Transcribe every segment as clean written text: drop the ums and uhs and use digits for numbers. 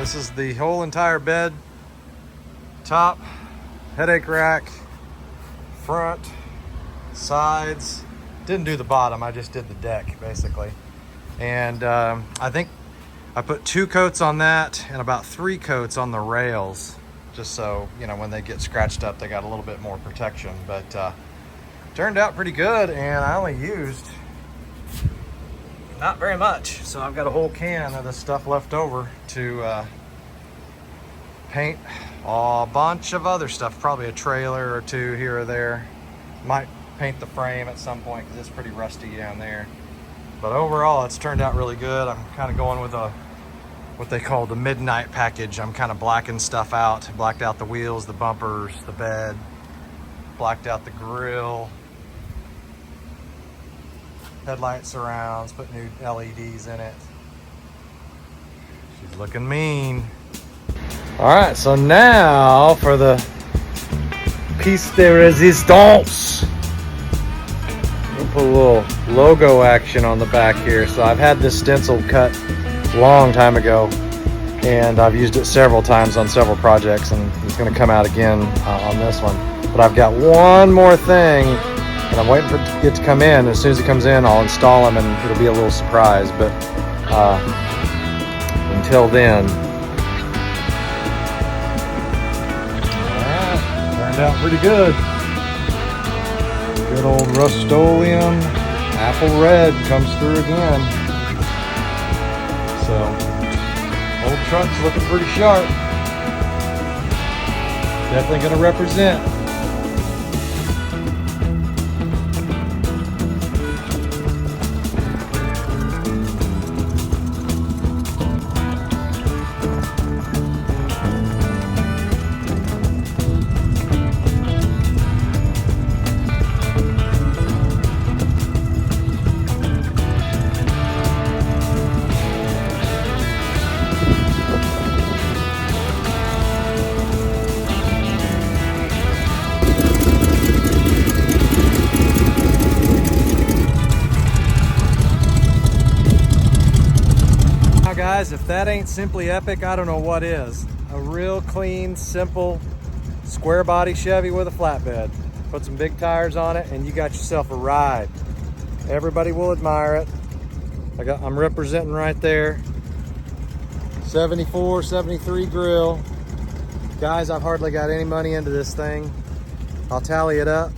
This is the whole entire bed, top, headache rack, front, sides. Didn't do the bottom, I just did the deck basically. And I think I put 2 coats on that and about 3 coats on the rails, just so, you know, when they get scratched up, they got a little bit more protection. But turned out pretty good, and I only used not very much. So I've got a whole can of this stuff left over to paint a bunch of other stuff, probably a trailer or 2 here or there. Might paint the frame at some point because it's pretty rusty down there. But overall, it's turned out really good. I'm kind of going with what they call the midnight package. I'm kind of blacking stuff out. Blacked out the wheels, the bumpers, the bed, blacked out the grill, headlight surrounds, put new LEDs in it. She's looking mean. All right, so now for the piece de resistance. We'll put a little logo action on the back here. So I've had this stencil cut a long time ago, and I've used it several times on several projects, and it's going to come out again on this one. But I've got one more thing, and I'm waiting for it to come in. As soon as it comes in, I'll install them, and it'll be a little surprise. But until then, all right, turned out pretty good. Good old Rust-Oleum apple red comes through again. So, old truck's looking pretty sharp. Definitely gonna represent. Guys, if that ain't simply epic, I don't know what is. A real clean, simple, square body Chevy with a flatbed. Put some big tires on it and you got yourself a ride. Everybody will admire it. I'm representing right there. 74, 73 grill. Guys, I've hardly got any money into this thing. I'll tally it up,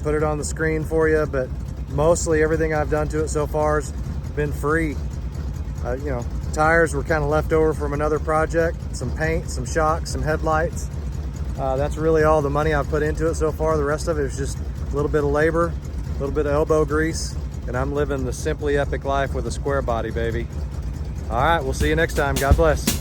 put it on the screen for you, but mostly everything I've done to it so far has been free. You know, tires were kind of left over from another project, some paint, some shocks, some headlights. That's really all the money I've put into it so far. The rest of it is just a little bit of labor, a little bit of elbow grease, and I'm living the simply epic life with a square body, baby. All right, we'll see you next time. God bless.